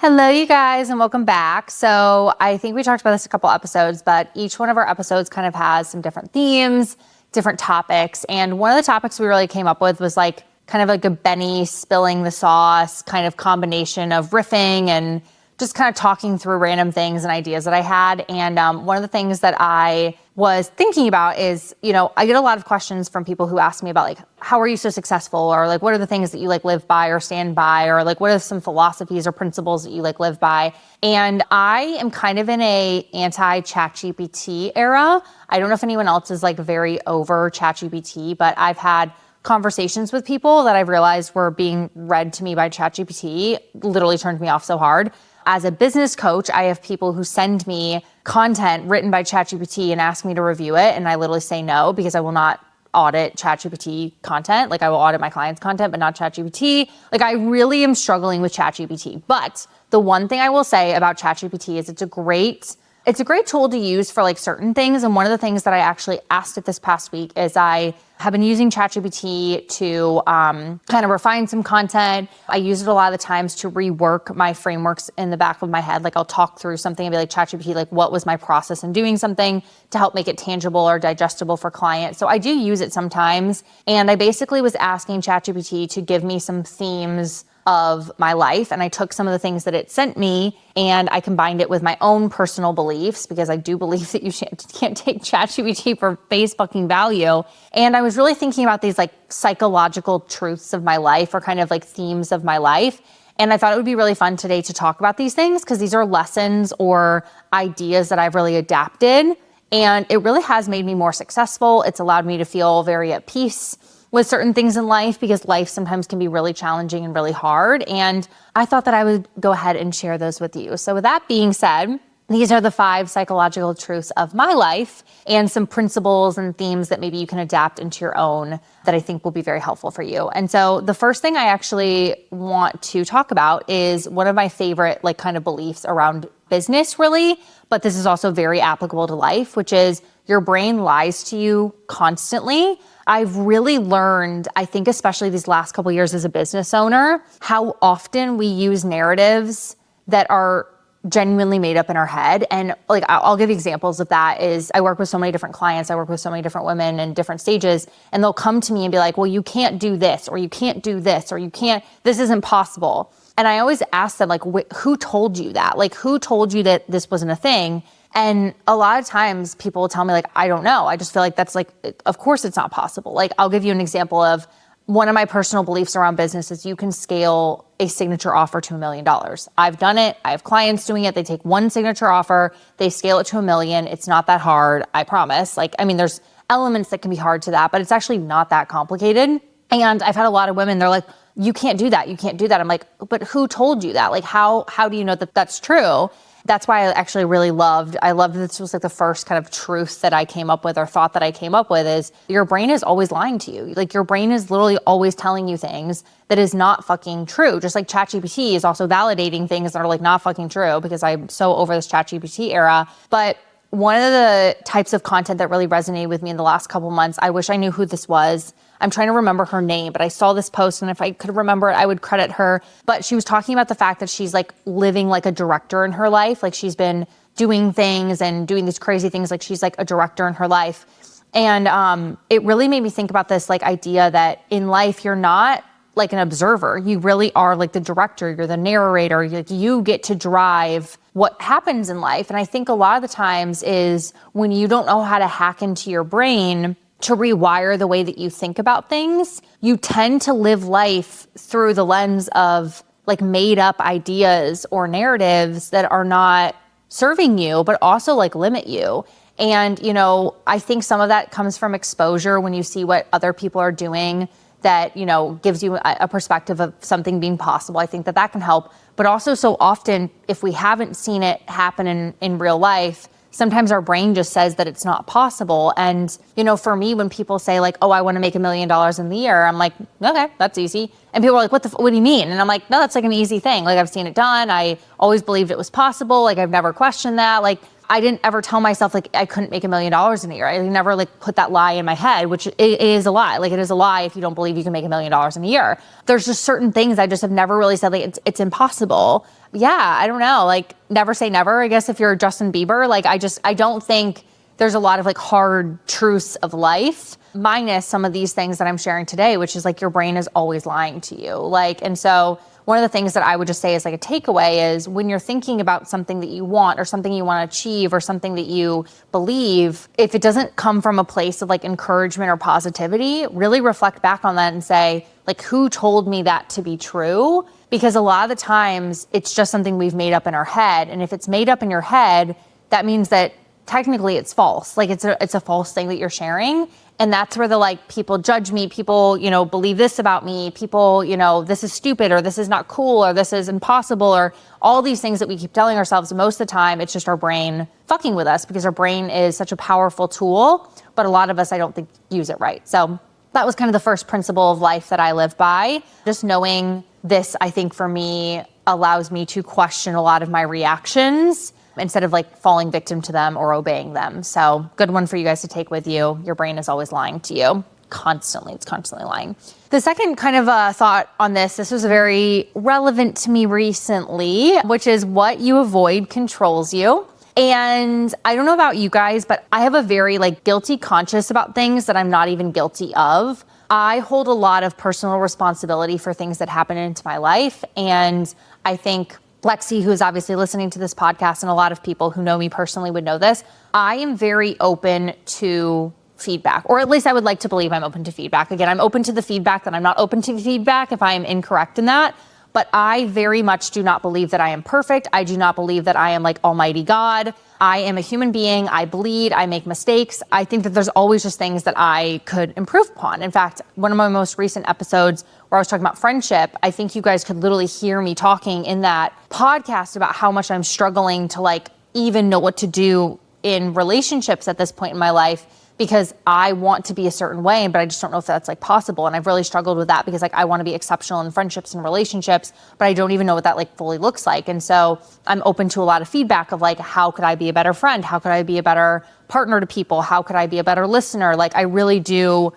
Hello, you guys, and welcome back. So I think we talked about this a couple episodes, but each one of our episodes kind of has some different themes, different topics. And one of the topics we really came up with was kind of like a Benny spilling the sauce kind of combination of riffing and just kind of talking through random things and ideas that I had. And one of the things that I was thinking about is, I get a lot of questions from people who ask me about how are you so successful? Or what are the things that you live by or stand by? Or what are some philosophies or principles that you live by? And I am kind of in a anti-ChatGPT era. I don't know if anyone else is very over ChatGPT, but I've had conversations with people that I've realized were being read to me by ChatGPT literally turned me off so hard. As a business coach, I have people who send me content written by ChatGPT and ask me to review it. And I literally say no, because I will not audit ChatGPT content. I will audit my clients' content, but not ChatGPT. I really am struggling with ChatGPT. But the one thing I will say about ChatGPT is it's a great tool to use for certain things. And one of the things that I actually asked it this past week is I have been using ChatGPT to kind of refine some content. I use it a lot of the times to rework my frameworks in the back of my head. I'll talk through something and be like, ChatGPT, what was my process in doing something to help make it tangible or digestible for clients? So I do use it sometimes. And I basically was asking ChatGPT to give me some themes of my life. And I took some of the things that it sent me and I combined it with my own personal beliefs, because I do believe that you can't take ChatGPT for face fucking value. And I was really thinking about these psychological truths of my life, or kind of themes of my life. And I thought it would be really fun today to talk about these things, because these are lessons or ideas that I've really adapted. And it really has made me more successful. It's allowed me to feel very at peace with certain things in life, because life sometimes can be really challenging and really hard. And I thought that I would go ahead and share those with you. So with that being said, these are the 5 psychological truths of my life and some principles and themes that maybe you can adapt into your own that I think will be very helpful for you. And so the first thing I actually want to talk about is one of my favorite kind of beliefs around business, really, but this is also very applicable to life, which is your brain lies to you constantly. I've really learned, I think especially these last couple of years as a business owner, how often we use narratives that are genuinely made up in our head. And I'll give you examples of that. Is I work with so many different clients, I work with so many different women in different stages, and they'll come to me and be like, well, you can't do this, or you can't do this, or this isn't possible. And I always ask them, who told you that? Who told you that this wasn't a thing? And a lot of times people will tell me, I don't know. I just feel like that's of course it's not possible. I'll give you an example of one of my personal beliefs around business is you can scale a signature offer to $1 million. I've done it. I have clients doing it. They take one signature offer, they scale it to $1 million. It's not that hard, I promise. There's elements that can be hard to that, but it's actually not that complicated. And I've had a lot of women, they're like, you can't do that. You can't do that. I'm like, but who told you that? How do you know that that's true? That's why I actually really loved this was the first kind of truth that I came up with, or thought that I came up with, is your brain is always lying to you. Your brain is literally always telling you things that is not fucking true. Just like ChatGPT is also validating things that are not fucking true, because I'm so over this ChatGPT era. But one of the types of content that really resonated with me in the last couple months, I wish I knew who this was. I'm trying to remember her name, but I saw this post, and if I could remember it, I would credit her. But she was talking about the fact that she's living like a director in her life. She's been doing things and doing these crazy things. She's a director in her life. And it really made me think about this idea that in life, you're not an observer. You really are the director. You're the narrator. You get to drive what happens in life. And I think a lot of the times is when you don't know how to hack into your brain to rewire the way that you think about things, you tend to live life through the lens of made up ideas or narratives that are not serving you, but also limit you. And, I think some of that comes from exposure when you see what other people are doing that, gives you a perspective of something being possible. I think that can help. But also so often, if we haven't seen it happen in real life, sometimes our brain just says that it's not possible. And, for me, when people say oh, I want to make $1 million in the year, I'm like, okay, that's easy. And people are like, what do you mean? And I'm like, no, that's an easy thing. I've seen it done. I always believed it was possible. I've never questioned that. I didn't ever tell myself like I couldn't make $1 million in a year. I never like put that lie in my head, which it is a lie. Like it is a lie if you don't believe you can make $1 million in a year. There's just certain things I just have never really said like it's impossible. Yeah, I don't know. Like never say never. I guess if you're Justin Bieber, like I don't think there's a lot of like hard truths of life, minus some of these things that I'm sharing today, which is like your brain is always lying to you. Like, and so one of the things that I would just say is like a takeaway is when you're thinking about something that you want or something you want to achieve or something that you believe, if it doesn't come from a place of like encouragement or positivity, really reflect back on that and say, like, who told me that to be true? Because a lot of the times it's just something we've made up in our head. And if it's made up in your head, that means that technically it's false. Like it's a false thing that you're sharing. And that's where the like people judge me, people, believe this about me, people, this is stupid or this is not cool or this is impossible or all these things that we keep telling ourselves. Most of the time, it's just our brain fucking with us because our brain is such a powerful tool, but a lot of us, I don't think, use it right. So that was kind of the first principle of life that I live by. Just knowing this, I think for me, allows me to question a lot of my reactions instead of like falling victim to them or obeying them. So good one for you guys to take with you. Your brain is always lying to you. Constantly. It's constantly lying. The second kind of thought on this was very relevant to me recently, which is what you avoid controls you. And I don't know about you guys, but I have a very like guilty conscience about things that I'm not even guilty of. I hold a lot of personal responsibility for things that happen into my life. And I think Lexi, who is obviously listening to this podcast, and a lot of people who know me personally would know this, I am very open to feedback, or at least I would like to believe I'm open to feedback. Again, I'm open to the feedback that I'm not open to the feedback if I am incorrect in that. But I very much do not believe that I am perfect. I do not believe that I am like Almighty God. I am a human being. I bleed. I make mistakes. I think that there's always just things that I could improve upon. In fact, one of my most recent episodes where I was talking about friendship, I think you guys could literally hear me talking in that podcast about how much I'm struggling to like even know what to do in relationships at this point in my life, because I want to be a certain way, but I just don't know if that's like possible. And I've really struggled with that because like I want to be exceptional in friendships and relationships, but I don't even know what that like fully looks like. And so I'm open to a lot of feedback of like, how could I be a better friend? How could I be a better partner to people? How could I be a better listener? Like I really do,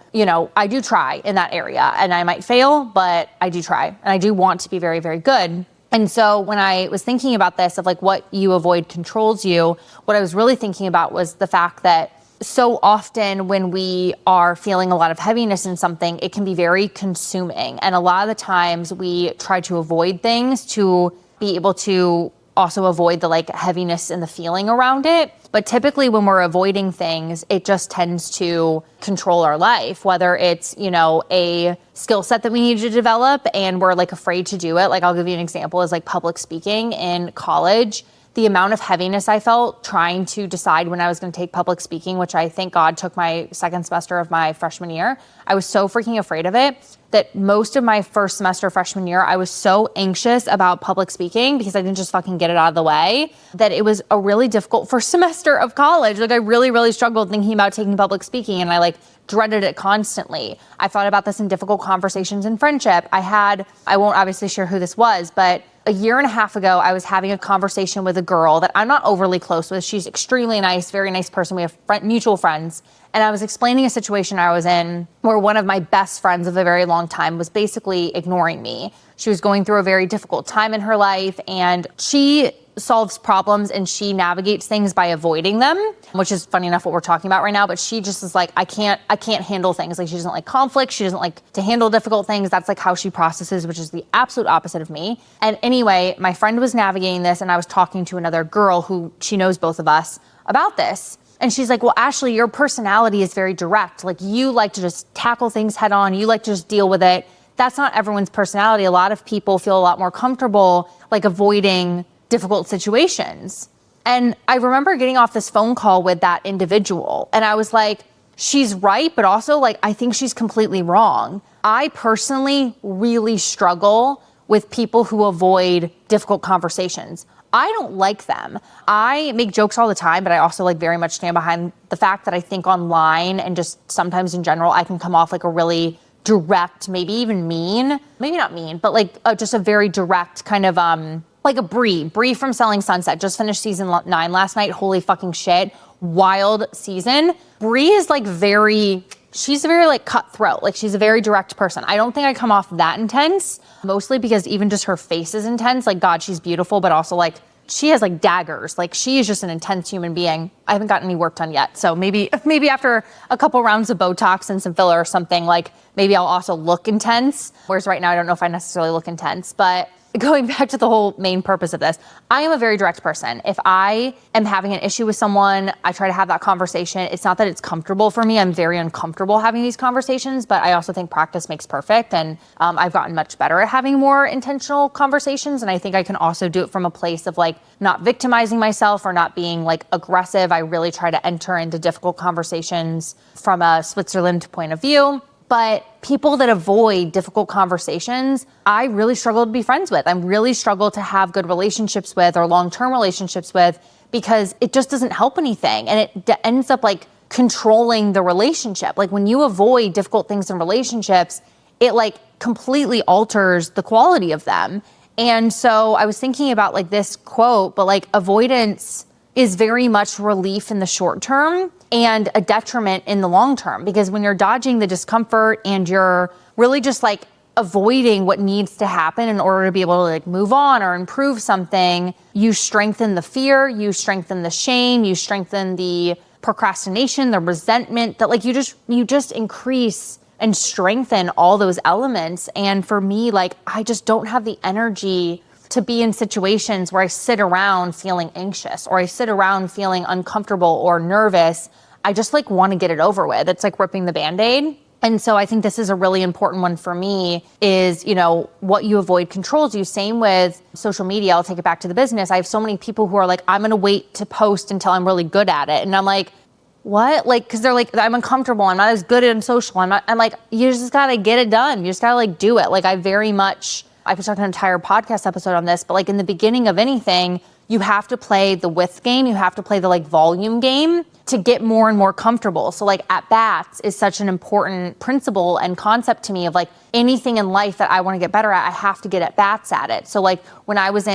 I do try in that area, and I might fail, but I do try. And I do want to be very, very good. And so when I was thinking about this of like what you avoid controls you, what I was really thinking about was the fact that so often when we are feeling a lot of heaviness in something, it can be very consuming. And a lot of the times we try to avoid things to be able to also avoid the like heaviness and the feeling around it. But typically when we're avoiding things, it just tends to control our life, whether it's, a skill set that we need to develop and we're like afraid to do it. Like I'll give you an example is like public speaking in college. The amount of heaviness I felt trying to decide when I was going to take public speaking, which I thank God took my second semester of my freshman year. I was so freaking afraid of it that most of my first semester freshman year, I was so anxious about public speaking because I didn't just fucking get it out of the way, that it was a really difficult first semester of college. Like I really, really struggled thinking about taking public speaking, and I like dreaded it constantly. I thought about this in difficult conversations in friendship. I won't obviously share who this was, but a year and a half ago, I was having a conversation with a girl that I'm not overly close with. She's extremely nice, very nice person. We have mutual friends. And I was explaining a situation I was in where one of my best friends of a very long time was basically ignoring me. She was going through a very difficult time in her life, and she solves problems and she navigates things by avoiding them, which is funny enough what we're talking about right now. But she just is like, I can't handle things. Like she doesn't like conflict. She doesn't like to handle difficult things. That's like how she processes, which is the absolute opposite of me. And anyway, my friend was navigating this, and I was talking to another girl who she knows both of us about this. And she's like, well, Ashley, your personality is very direct. Like you like to just tackle things head on. You like to just deal with it. That's not everyone's personality. A lot of people feel a lot more comfortable like avoiding difficult situations. And I remember getting off this phone call with that individual, and I was like, she's right, but also like, I think she's completely wrong. I personally really struggle with people who avoid difficult conversations. I don't like them. I make jokes all the time, but I also like very much stand behind the fact that I think online and just sometimes in general, I can come off like a really direct, maybe even mean, maybe not mean, but like just a very direct kind of like a Bree from Selling Sunset, just finished season 9 last night. Holy fucking shit. Wild season. Bree is like she's very like cutthroat. Like she's a very direct person. I don't think I come off that intense, mostly because even just her face is intense. Like, God, she's beautiful, but also like she has like daggers. Like she is just an intense human being. I haven't gotten any work done yet. So maybe after a couple rounds of Botox and some filler or something, like maybe I'll also look intense. Whereas right now, I don't know if I necessarily look intense, but going back to the whole main purpose of this, I am a very direct person. If I am having an issue with someone, I try to have that conversation. It's not that it's comfortable for me. I'm very uncomfortable having these conversations, but I also think practice makes perfect. And I've gotten much better at having more intentional conversations. And I think I can also do it from a place of like not victimizing myself or not being like aggressive. I really try to enter into difficult conversations from a Switzerland point of view. But people that avoid difficult conversations, I really struggle to be friends with. I really struggle to have good relationships with or long-term relationships with, because it just doesn't help anything. And it ends up like controlling the relationship. Like when you avoid difficult things in relationships, it like completely alters the quality of them. And so I was thinking about like this quote, but like avoidance is very much relief in the short term and a detriment in the long term, because when you're dodging the discomfort and you're really just like avoiding what needs to happen in order to be able to like move on or improve something, you strengthen the fear, you strengthen the shame, you strengthen the procrastination, the resentment, that like you just increase and strengthen all those elements. And for me, like I just don't have the energy to be in situations where I sit around feeling anxious or I sit around feeling uncomfortable or nervous. I just like want to get it over with. It's like ripping the Band-Aid. And so I think this is a really important one for me is, you know, what you avoid controls you. Same with social media. I'll take it back to the business. I have so many people who are like, I'm going to wait to post until I'm really good at it. And I'm like, what? Like, cause they're like, I'm uncomfortable. I'm not as good at social. I'm like, you just got to get it done. You just got to like do it. Like I could talk an entire podcast episode on this, but like in the beginning of anything, you have to play the width game. You have to play the like volume game to get more and more comfortable. So like at bats is such an important principle and concept to me of like anything in life that I want to get better at, I have to get at bats at it. So like when I was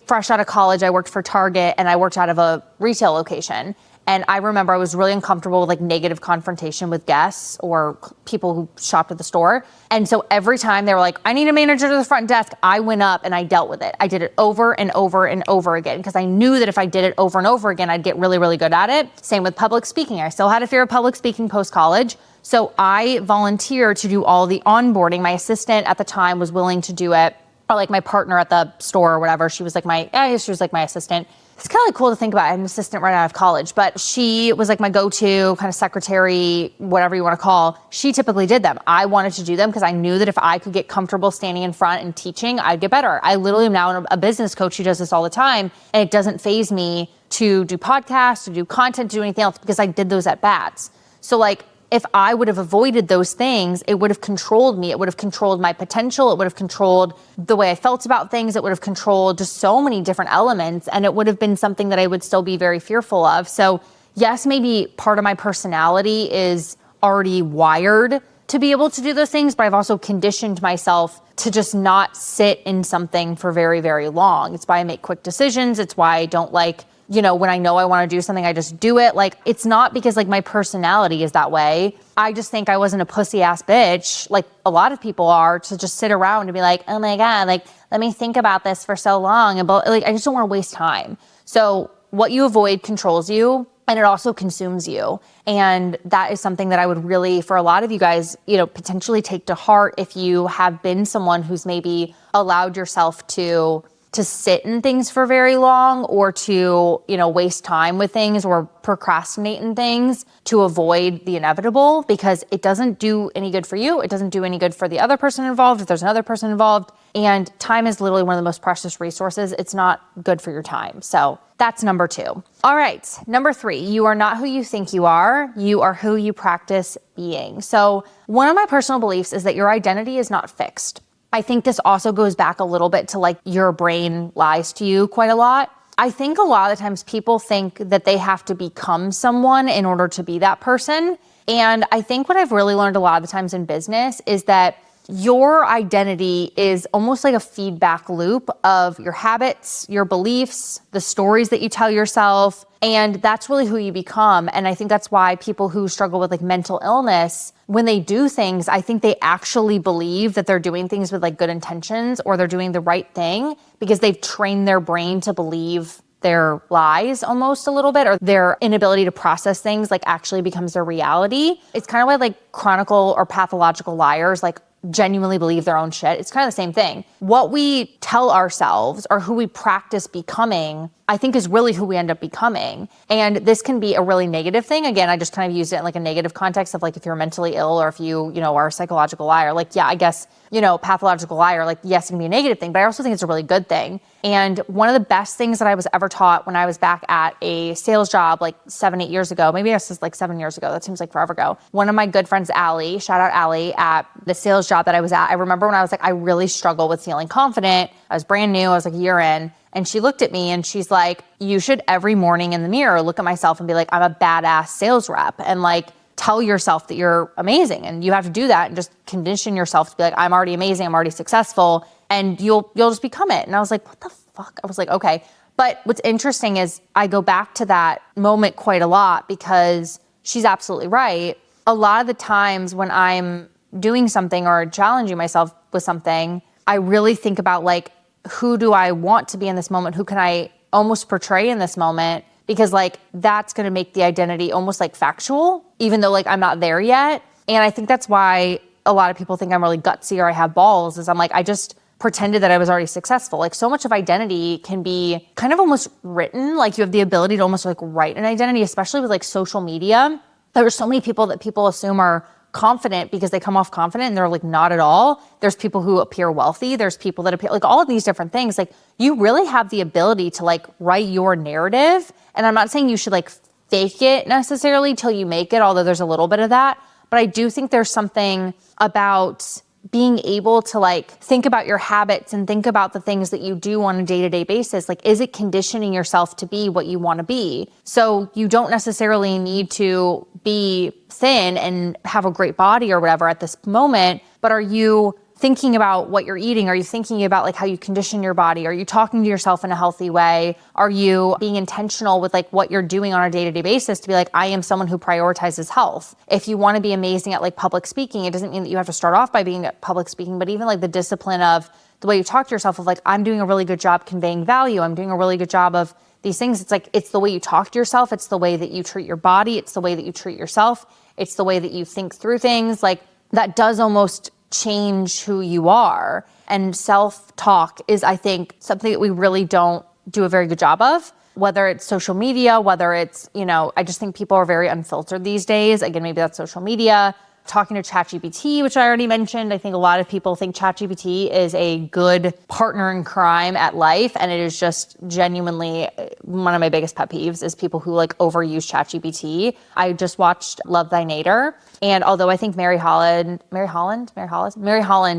fresh out of college, I worked for Target and I worked out of a retail location. And I remember I was really uncomfortable with like negative confrontation with guests or people who shopped at the store. And so every time they were like, I need a manager to the front desk, I went up and I dealt with it. I did it over and over and over again because I knew that if I did it over and over again, I'd get really, really good at it. Same with public speaking. I still had a fear of public speaking post-college. So I volunteered to do all the onboarding. My assistant at the time was willing to do it. Or like my partner at the store or whatever, she was like my assistant. It's kind of like cool to think about. I had an assistant right out of college, but she was like my go-to kind of secretary, whatever you want to call. She typically did them. I wanted to do them because I knew that if I could get comfortable standing in front and teaching, I'd get better. I literally am now a business coach who does this all the time, and it doesn't faze me to do podcasts, to do content, to do anything else because I did those at bats. So like, if I would have avoided those things, it would have controlled me. It would have controlled my potential. It would have controlled the way I felt about things. It would have controlled just so many different elements. And it would have been something that I would still be very fearful of. So yes, maybe part of my personality is already wired to be able to do those things, but I've also conditioned myself to just not sit in something for very, very long. It's why I make quick decisions. It's why I don't like, when I know I want to do something, I just do it. Like, it's not because like my personality is that way. I just think I wasn't a pussy ass bitch, like a lot of people are, to just sit around and be like, oh my God, like, let me think about this for so long. And like, I just don't want to waste time. So what you avoid controls you, and it also consumes you. And that is something that I would really, for a lot of you guys, potentially take to heart if you have been someone who's maybe allowed yourself to sit in things for very long, or to, waste time with things or procrastinate in things to avoid the inevitable, because it doesn't do any good for you. It doesn't do any good for the other person involved, if there's another person involved. And time is literally one of the most precious resources. It's not good for your time. So that's number 2. All right, number 3, you are not who you think you are. You are who you practice being. So one of my personal beliefs is that your identity is not fixed. I think this also goes back a little bit to like your brain lies to you quite a lot. I think a lot of the times people think that they have to become someone in order to be that person. And I think what I've really learned a lot of the times in business is that your identity is almost like a feedback loop of your habits, your beliefs, the stories that you tell yourself, and that's really who you become. And I think that's why people who struggle with like mental illness, when they do things, I think they actually believe that they're doing things with like good intentions or they're doing the right thing because they've trained their brain to believe their lies almost a little bit, or their inability to process things like actually becomes their reality. It's kind of why like chronicle or pathological liars like genuinely believe their own shit. It's kind of the same thing. What we tell ourselves or who we practice becoming, I think is really who we end up becoming. And this can be a really negative thing. Again, I just kind of used it in like a negative context of like if you're mentally ill or if you are a psychological liar, like, yeah, I guess, pathological liar, like, yes, it can be a negative thing, but I also think it's a really good thing. And one of the best things that I was ever taught when I was back at a sales job like 7-8 years ago, maybe this was like 7 years ago, that seems like forever ago. One of my good friends, Allie, shout out Allie, at the sales job that I was at, I remember when I was like, I really struggle with feeling confident. I was brand new, I was like a year in. And she looked at me and she's like, you should every morning in the mirror look at myself and be like, I'm a badass sales rep. And like, tell yourself that you're amazing. And you have to do that and just condition yourself to be like, I'm already amazing, I'm already successful. And you'll just become it. And I was like, what the fuck? I was like, okay. But what's interesting is I go back to that moment quite a lot because she's absolutely right. A lot of the times when I'm doing something or challenging myself with something, I really think about like, who do I want to be in this moment? Who can I almost portray in this moment? Because like, that's going to make the identity almost like factual, even though like I'm not there yet. And I think that's why a lot of people think I'm really gutsy or I have balls, is I'm like, I just pretended that I was already successful. Like so much of identity can be kind of almost written. Like you have the ability to almost like write an identity, especially with like social media. There are so many people that people assume are confident because they come off confident and they're like not at all. There's people who appear wealthy. There's people that appear like all of these different things. Like you really have the ability to like write your narrative. And I'm not saying you should like fake it necessarily till you make it, although there's a little bit of that. But I do think there's something about being able to like think about your habits and think about the things that you do on a day-to-day basis. Like, is it conditioning yourself to be what you want to be? So you don't necessarily need to be thin and have a great body or whatever at this moment, but are you thinking about what you're eating? Are you thinking about like how you condition your body? Are you talking to yourself in a healthy way? Are you being intentional with like what you're doing on a day-to-day basis to be like, I am someone who prioritizes health? If you want to be amazing at like public speaking, it doesn't mean that you have to start off by being at public speaking, but even like the discipline of the way you talk to yourself of like, I'm doing a really good job conveying value. I'm doing a really good job of these things. It's like, it's the way you talk to yourself. It's the way that you treat your body. It's the way that you treat yourself. It's the way that you think through things. Like that does almost change who you are. And self-talk is, I think, something that we really don't do a very good job of, whether it's social media, whether it's, I just think people are very unfiltered these days. Again, maybe that's social media. Talking to ChatGPT, which I already mentioned, I think a lot of people think ChatGPT is a good partner in crime at life. And it is just genuinely one of my biggest pet peeves is people who like overuse ChatGPT. I just watched Love Thy Nader. And although I think Mary Holland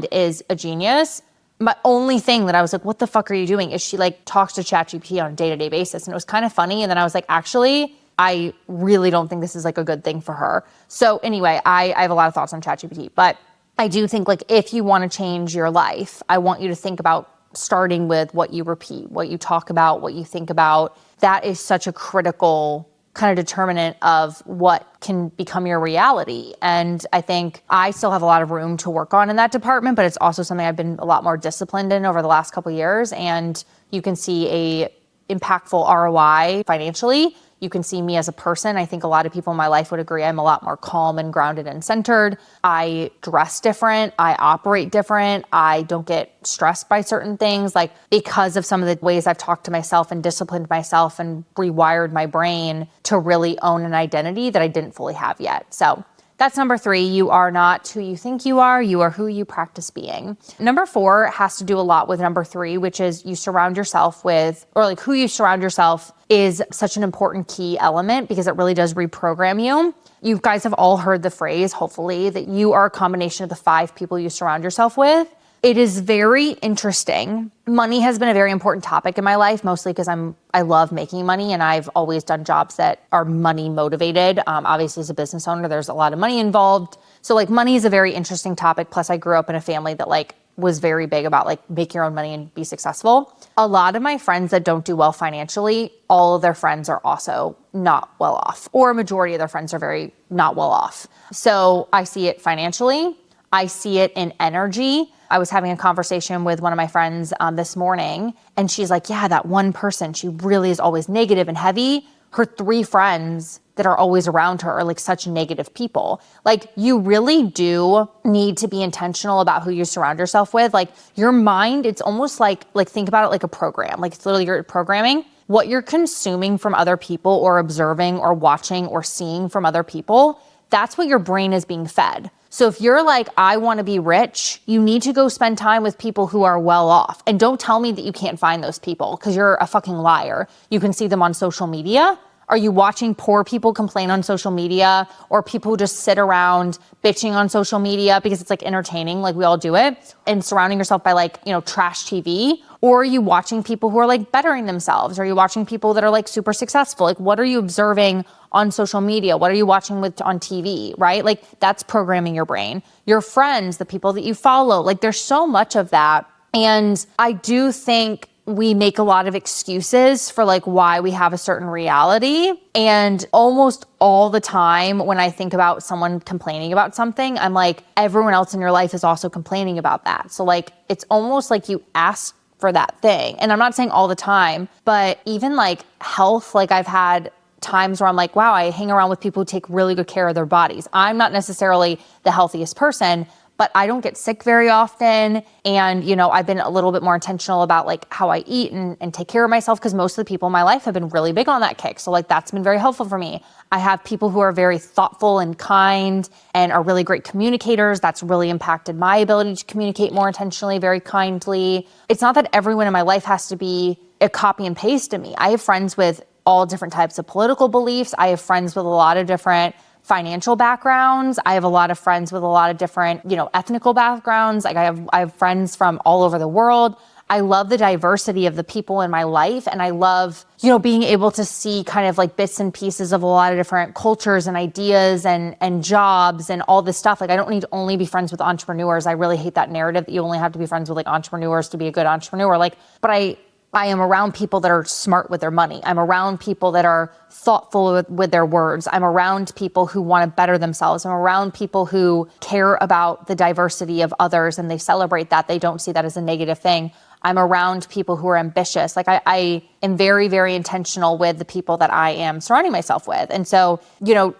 is a genius, my only thing that I was like, what the fuck are you doing? Is she like talks to ChatGPT on a day-to-day basis. And it was kind of funny. And then I was like, actually, I really don't think this is like a good thing for her. So anyway, I have a lot of thoughts on ChatGPT, but I do think like if you want to change your life, I want you to think about starting with what you repeat, what you talk about, what you think about. That is such a critical kind of determinant of what can become your reality. And I think I still have a lot of room to work on in that department, but it's also something I've been a lot more disciplined in over the last couple of years. And you can see a impactful ROI financially. You can see me as a person. I think a lot of people in my life would agree I'm a lot more calm and grounded and centered. I dress different. I operate different. I don't get stressed by certain things, like because of some of the ways I've talked to myself and disciplined myself and rewired my brain to really own an identity that I didn't fully have yet. So that's number 3. You are not who you think you are. You are who you practice being. Number 4 has to do a lot with number 3, which is you surround yourself with, or like who you surround yourself is such an important key element because it really does reprogram you. You guys have all heard the phrase, hopefully, that you are a combination of the 5 people you surround yourself with. it is very interesting. Money has been a very important topic in my life, mostly because I love making money and I've always done jobs that are money motivated. Obviously as a business owner, there's a lot of money involved. So like money is a very interesting topic. Plus I grew up in a family that like was very big about like make your own money and be successful. A lot of my friends that don't do well financially, all of their friends are also not well off, or a majority of their friends are very not well off. So I see it financially. I see it in energy. I was having a conversation with one of my friends this morning, and she's like, yeah, that one person, she really is always negative and heavy. Her 3 friends that are always around her are like such negative people. Like you really do need to be intentional about who you surround yourself with. Like your mind, it's almost like think about it like a program. Like it's literally your programming. What you're consuming from other people or observing or watching or seeing from other people, that's what your brain is being fed. So if you're like, I want to be rich, you need to go spend time with people who are well off. And don't tell me that you can't find those people because you're a fucking liar. You can see them on social media. Are you watching poor people complain on social media, or people who just sit around bitching on social media because it's like entertaining, like we all do it, and surrounding yourself by like, trash TV? Or are you watching people who are like bettering themselves? Are you watching people that are like super successful? Like what are you observing on social media? What are you watching on TV, right? Like that's programming your brain. Your friends, the people that you follow, like there's so much of that. And I do think we make a lot of excuses for like why we have a certain reality. And almost all the time when I think about someone complaining about something, I'm like, everyone else in your life is also complaining about that. So like, it's almost like you ask for that thing. And I'm not saying all the time, but even like health, like I've had times where I'm like, wow, I hang around with people who take really good care of their bodies. I'm not necessarily the healthiest person, but I don't get sick very often. And, I've been a little bit more intentional about like how I eat and take care of myself, because most of the people in my life have been really big on that kick. So like that's been very helpful for me. I have people who are very thoughtful and kind and are really great communicators. That's really impacted my ability to communicate more intentionally, very kindly. It's not that everyone in my life has to be a copy and paste of me. I have friends with all different types of political beliefs. I have friends with a lot of different financial backgrounds. I have a lot of friends with a lot of different, ethnical backgrounds. Like I have friends from all over the world. I love the diversity of the people in my life. And I love, being able to see kind of like bits and pieces of a lot of different cultures and ideas and jobs and all this stuff. Like I don't need to only be friends with entrepreneurs. I really hate that narrative that you only have to be friends with like entrepreneurs to be a good entrepreneur. But I am around people that are smart with their money. I'm around people that are thoughtful with their words. I'm around people who want to better themselves. I'm around people who care about the diversity of others and they celebrate that. They don't see that as a negative thing. I'm around people who are ambitious. Like I am very, very intentional with the people that I am surrounding myself with. And so,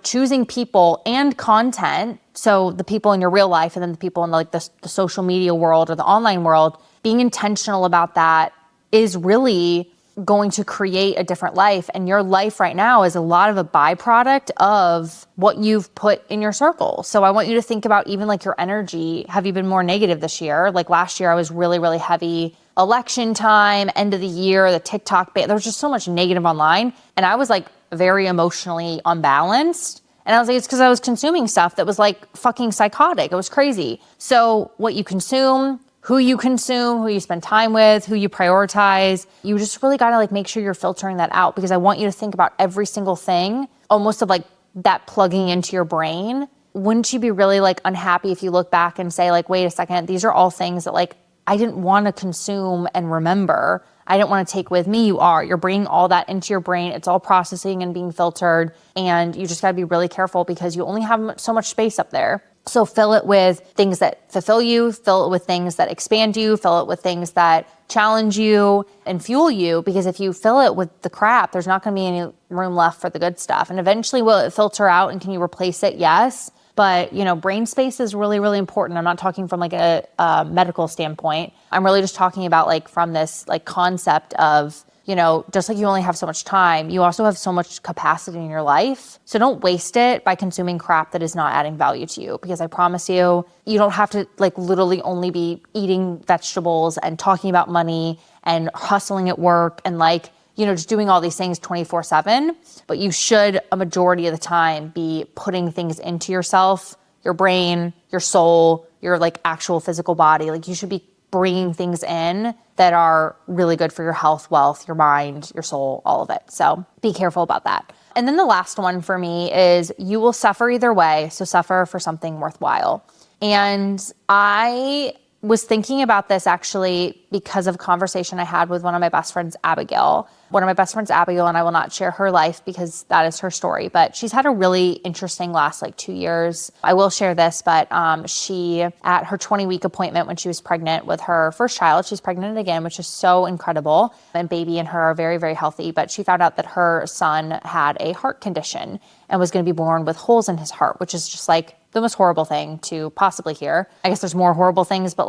choosing people and content, so the people in your real life and then the people in like the social media world or the online world, being intentional about that is really going to create a different life. And your life right now is a lot of a byproduct of what you've put in your circle. So I want you to think about even like your energy. Have you been more negative this year? Like last year I was really, really heavy. Election time, end of the year, the TikTok ban, there was just so much negative online. And I was like very emotionally unbalanced. And I was like, it's because I was consuming stuff that was like fucking psychotic. It was crazy. So what you consume, who you spend time with, who you prioritize. You just really gotta like make sure you're filtering that out, because I want you to think about every single thing, almost of like that plugging into your brain. Wouldn't you be really like unhappy if you look back and say like, wait a second, these are all things that like I didn't want to consume and remember. I didn't want to take with me. You're bringing all that into your brain. It's all processing and being filtered. And you just gotta be really careful because you only have so much space up there. So fill it with things that fulfill you, fill it with things that expand you, fill it with things that challenge you and fuel you. Because if you fill it with the crap, there's not going to be any room left for the good stuff. And eventually will it filter out and can you replace it? Yes. But, brain space is really, really important. I'm not talking from like a medical standpoint. I'm really just talking about like from this like concept of, just like you only have so much time, you also have so much capacity in your life. So don't waste it by consuming crap that is not adding value to you. Because I promise you, you don't have to like literally only be eating vegetables and talking about money and hustling at work and like, just doing all these things 24/7. But you should, a majority of the time, be putting things into yourself, your brain, your soul, your like actual physical body. Like you should be bringing things in that are really good for your health, wealth, your mind, your soul, all of it. So be careful about that. And then the last one for me is you will suffer either way. So suffer for something worthwhile. And I was thinking about this actually because of a conversation I had with one of my best friends, Abigail. One of my best friends, Abigail, and I will not share her life because that is her story, but she's had a really interesting last 2 years. I will share this, but she, at her 20-week appointment when she was pregnant with her first child, she's pregnant again, which is so incredible. And baby and her are very, very healthy, but she found out that her son had a heart condition and was going to be born with holes in his heart, which is just the most horrible thing to possibly hear. I guess there's more horrible things, but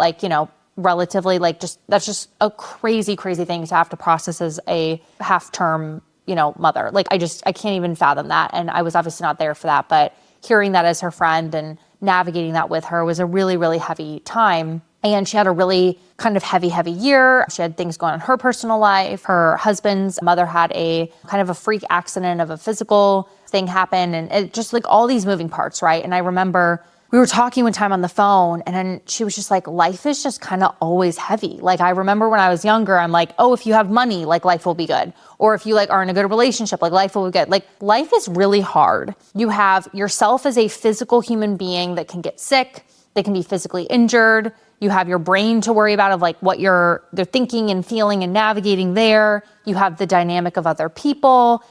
relatively that's just a crazy, crazy thing to have to process as a half-term, mother. I can't even fathom that. And I was obviously not there for that, but hearing that as her friend and navigating that with her was a really, really heavy time. And she had a really kind of heavy, heavy year. She had things going on in her personal life. Her husband's mother had a kind of a freak accident of a physical thing happen. And it just all these moving parts, right? And I remember we were talking one time on the phone and then she was just life is just kind of always heavy. I remember when I was younger, I'm oh, if you have money, life will be good. Or if you are in a good relationship, life will be good. Life is really hard. You have yourself as a physical human being that can get sick, that can be physically injured. You have your brain to worry about of what they're thinking and feeling and navigating there. You have the dynamic of other people.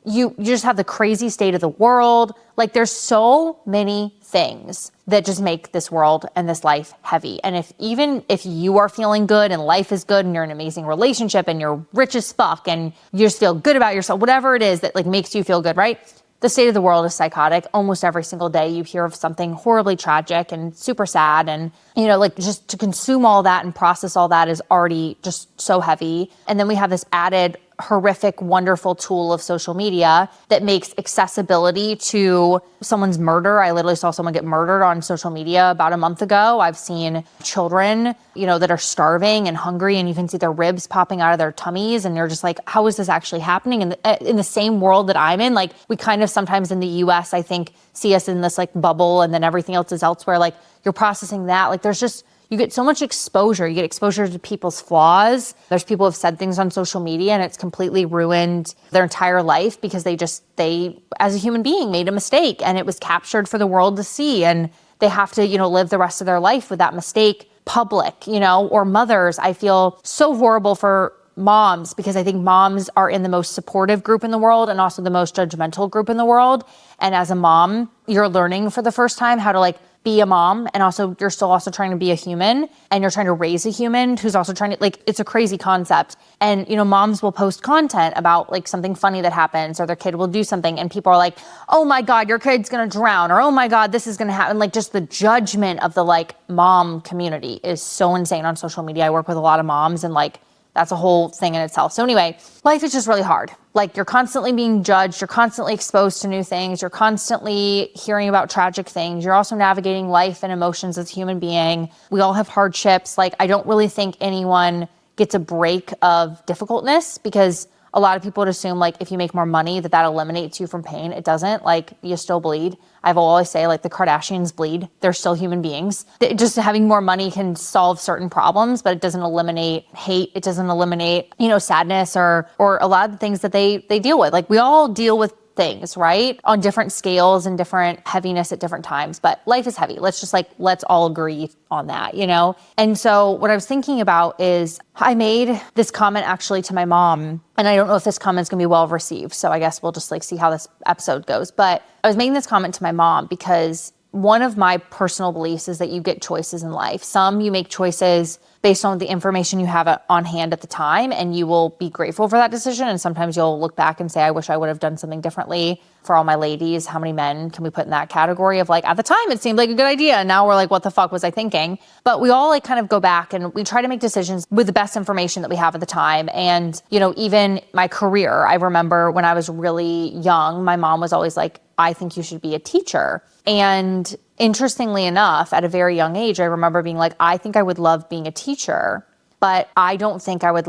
You just have the crazy state of the world. There's so many things that just make this world and this life heavy. And even if you are feeling good and life is good and you're in an amazing relationship and you're rich as fuck and you just feel good about yourself, whatever it is that makes you feel good, right? The state of the world is psychotic. Almost every single day you hear of something horribly tragic and super sad. And, just to consume all that and process all that is already just so heavy. And then we have this added horrific, wonderful tool of social media that makes accessibility to someone's murder. I literally saw someone get murdered on social media about a month ago. I've seen children, that are starving and hungry and you can see their ribs popping out of their tummies. And you're just how is this actually happening? In the same world that I'm in, we kind of sometimes in the US, I think, see us in this bubble and then everything else is elsewhere. You're processing that. There's just, you get so much exposure. You get exposure to people's flaws. There's people who have said things on social media and it's completely ruined their entire life because they, as a human being, made a mistake and it was captured for the world to see. And they have to, live the rest of their life with that mistake public, or mothers. I feel so horrible for moms because I think moms are in the most supportive group in the world and also the most judgmental group in the world. And as a mom, you're learning for the first time how to be a mom, and also you're still also trying to be a human and you're trying to raise a human who's also trying to it's a crazy concept. And moms will post content about something funny that happens or their kid will do something and people are oh my God, your kid's gonna drown, or oh my God, this is gonna happen. Just the judgment of the mom community is so insane on social media. I work with a lot of moms and that's a whole thing in itself. So anyway, life is just really hard. You're constantly being judged. You're constantly exposed to new things. You're constantly hearing about tragic things. You're also navigating life and emotions as a human being. We all have hardships. I don't really think anyone gets a break of difficultness because a lot of people would assume if you make more money that eliminates you from pain. It doesn't. You still bleed. I've always say the Kardashians bleed. They're still human beings. Just having more money can solve certain problems, but it doesn't eliminate hate. It doesn't eliminate, sadness or a lot of the things that they deal with. We all deal with things, right? On different scales and different heaviness at different times, but life is heavy. Let's just let's all agree on that, And so what I was thinking about is I made this comment actually to my mom, and I don't know if this comment's gonna be well received. So I guess we'll just see how this episode goes. But I was making this comment to my mom because one of my personal beliefs is that you get choices in life. Some you make choices based on the information you have on hand at the time, and you will be grateful for that decision. And sometimes you'll look back and say, I wish I would have done something differently. For all my ladies, how many men can we put in that category of at the time it seemed like a good idea, and now we're what the fuck was I thinking? But we all kind of go back and we try to make decisions with the best information that we have at the time. And even my career, I remember when I was really young, my mom was always I think you should be a teacher. And interestingly enough, at a very young age, I remember being I think I would love being a teacher, but I don't think I would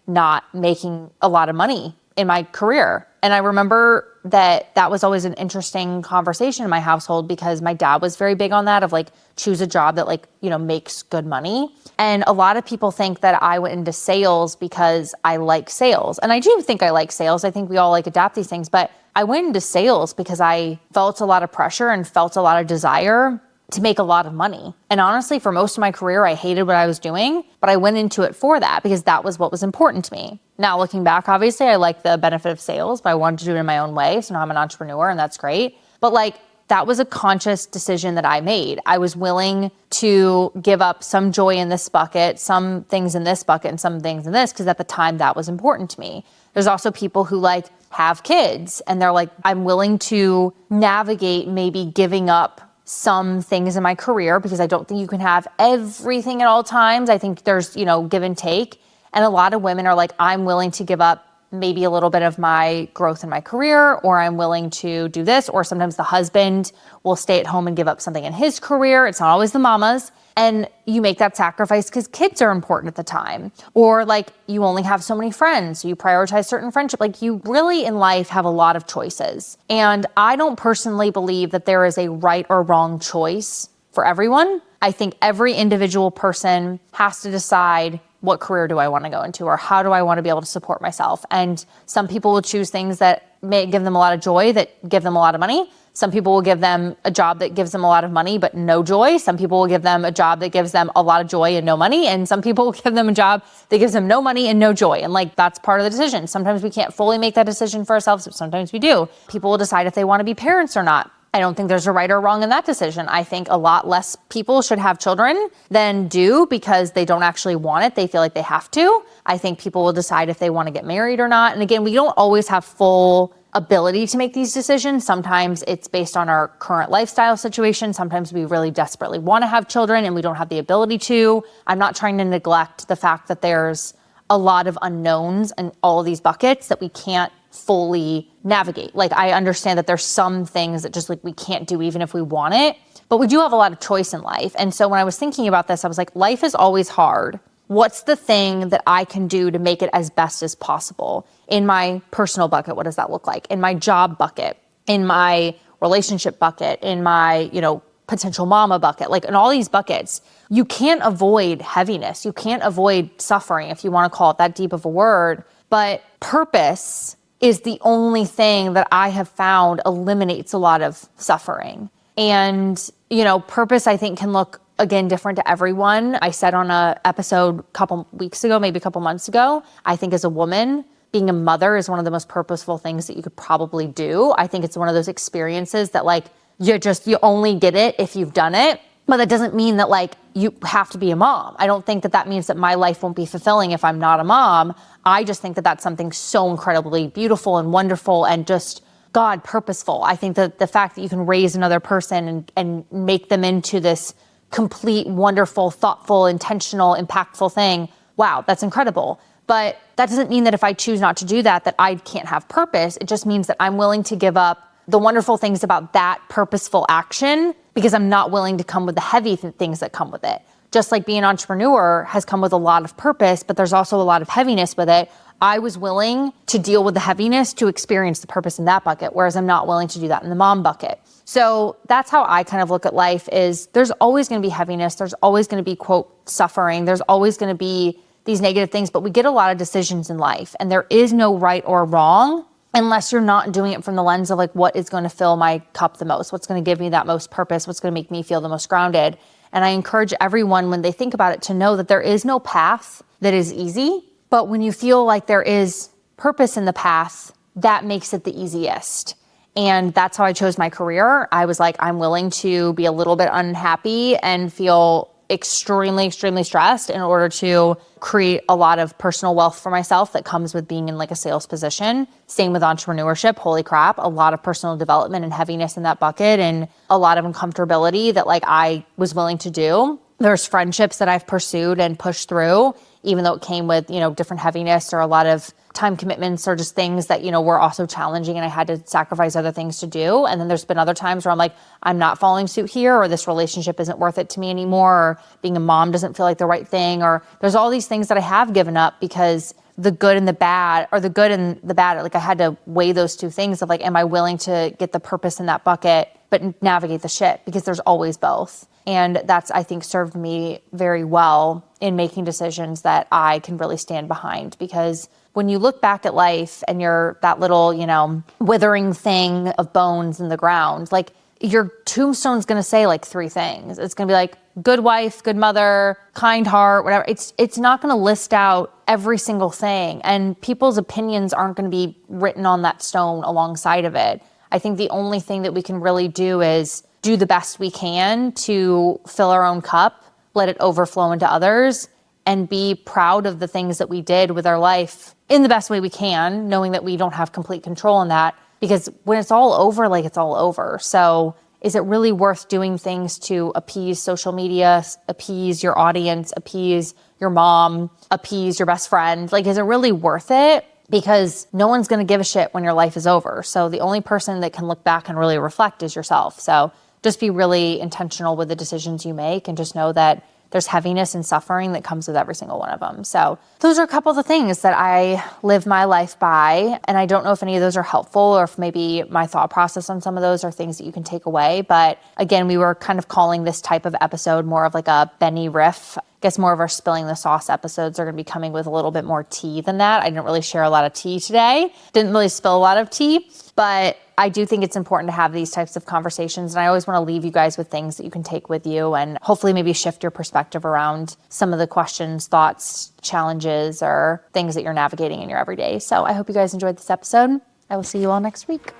not making a lot of money in my career. And I remember that was always an interesting conversation in my household because my dad was very big on that of like, choose a job that like, makes good money. And a lot of people think that I went into sales because I like sales. And I do think I like sales. I think we all like adapt these things, but I went into sales because I felt a lot of pressure and felt a lot of desire to make a lot of money. And honestly, for most of my career, I hated what I was doing, but I went into it for that because that was what was important to me. Now, looking back, obviously, I like the benefit of sales, but I wanted to do it in my own way. So now I'm an entrepreneur and that's great. But like, that was a conscious decision that I made. I was willing to give up some joy in this bucket, some things in this bucket, and some things in this, because at the time that was important to me. There's also people who like have kids and they're like, I'm willing to navigate maybe giving up some things in my career because I don't think you can have everything at all times. I think there's, give and take. And a lot of women are like, I'm willing to give up maybe a little bit of my growth in my career, or I'm willing to do this. Or sometimes the husband will stay at home and give up something in his career. It's not always the mamas. And you make that sacrifice because kids are important at the time. Or like you only have so many friends, so you prioritize certain friendship. Like you really in life have a lot of choices. And I don't personally believe that there is a right or wrong choice for everyone. I think every individual person has to decide, what career do I want to go into, or how do I want to be able to support myself? And some people will choose things that may give them a lot of joy, that give them a lot of money. Some people will give them a job that gives them a lot of money, but no joy. Some people will give them a job that gives them a lot of joy and no money. And some people will give them a job that gives them no money and no joy. And like, that's part of the decision. Sometimes we can't fully make that decision for ourselves, but sometimes we do. People will decide if they want to be parents or not. I don't think there's a right or wrong in that decision. I think a lot less people should have children than do because they don't actually want it. They feel like they have to. I think people will decide if they want to get married or not. And again, we don't always have full ability to make these decisions. Sometimes it's based on our current lifestyle situation. Sometimes we really desperately want to have children and we don't have the ability to. I'm not trying to neglect the fact that there's a lot of unknowns in all of these buckets that we can't fully navigate. Like I understand that there's some things that just like we can't do even if we want it, but we do have a lot of choice in life. And so when I was thinking about this, I was like, life is always hard. What's the thing that I can do to make it as best as possible? In my personal bucket, what does that look like? In my job bucket, in my relationship bucket, in my, potential mama bucket, like in all these buckets, you can't avoid heaviness. You can't avoid suffering, if you want to call it that deep of a word, but purpose is the only thing that I have found eliminates a lot of suffering. And, purpose I think can look, again, different to everyone. I said on a episode a couple weeks ago, maybe a couple months ago, I think as a woman, being a mother is one of the most purposeful things that you could probably do. I think it's one of those experiences that like, you only get it if you've done it. But that doesn't mean that like you have to be a mom. I don't think that means that my life won't be fulfilling if I'm not a mom. I just think that that's something so incredibly beautiful and wonderful and just God purposeful. I think that the fact that you can raise another person and make them into this complete, wonderful, thoughtful, intentional, impactful thing, wow, that's incredible. But that doesn't mean that if I choose not to do that, that I can't have purpose. It just means that I'm willing to give up the wonderful things about that purposeful action because I'm not willing to come with the heavy things that come with it. Just like being an entrepreneur has come with a lot of purpose, but there's also a lot of heaviness with it. I was willing to deal with the heaviness to experience the purpose in that bucket, whereas I'm not willing to do that in the mom bucket. So that's how I kind of look at life is there's always going to be heaviness. There's always going to be, quote, suffering. There's always going to be these negative things, but we get a lot of decisions in life and there is no right or wrong unless you're not doing it from the lens of like, what is going to fill my cup the most? What's going to give me that most purpose? What's going to make me feel the most grounded? And I encourage everyone when they think about it to know that there is no path that is easy, but when you feel like there is purpose in the path, that makes it the easiest. And that's how I chose my career. I was like, I'm willing to be a little bit unhappy and feel extremely, extremely stressed in order to create a lot of personal wealth for myself that comes with being in like a sales position. Same with entrepreneurship. Holy crap, a lot of personal development and heaviness in that bucket and a lot of uncomfortability that like I was willing to do. There's friendships that I've pursued and pushed through, even though it came with, different heaviness or a lot of time commitments or just things that, were also challenging and I had to sacrifice other things to do. And then there's been other times where I'm like, I'm not following suit here, or this relationship isn't worth it to me anymore, or being a mom doesn't feel like the right thing, or there's all these things that I have given up because the good and the bad, or the good and the bad. Like I had to weigh those two things of like, am I willing to get the purpose in that bucket, but navigate the shit? Because there's always both. And that's, I think, served me very well in making decisions that I can really stand behind. Because when you look back at life and you're that little, withering thing of bones in the ground, like your tombstone's going to say like 3 things. It's going to be like good wife, good mother, kind heart, whatever. It's not going to list out every single thing. And people's opinions aren't going to be written on that stone alongside of it. I think the only thing that we can really do is do the best we can to fill our own cup, let it overflow into others, and be proud of the things that we did with our life in the best way we can, knowing that we don't have complete control on that. Because when it's all over, like it's all over. So is it really worth doing things to appease social media, appease your audience, appease your mom, appease your best friend? Like, is it really worth it? Because no one's going to give a shit when your life is over. So the only person that can look back and really reflect is yourself. So just be really intentional with the decisions you make, and just know that there's heaviness and suffering that comes with every single one of them. So those are a couple of the things that I live my life by. And I don't know if any of those are helpful, or if maybe my thought process on some of those are things that you can take away. But again, we were kind of calling this type of episode more of like a Benny riff. I guess more of our spilling the sauce episodes are going to be coming with a little bit more tea than that. I didn't really share a lot of tea today. Didn't really spill a lot of tea, but I do think it's important to have these types of conversations. And I always want to leave you guys with things that you can take with you and hopefully maybe shift your perspective around some of the questions, thoughts, challenges, or things that you're navigating in your everyday. So I hope you guys enjoyed this episode. I will see you all next week.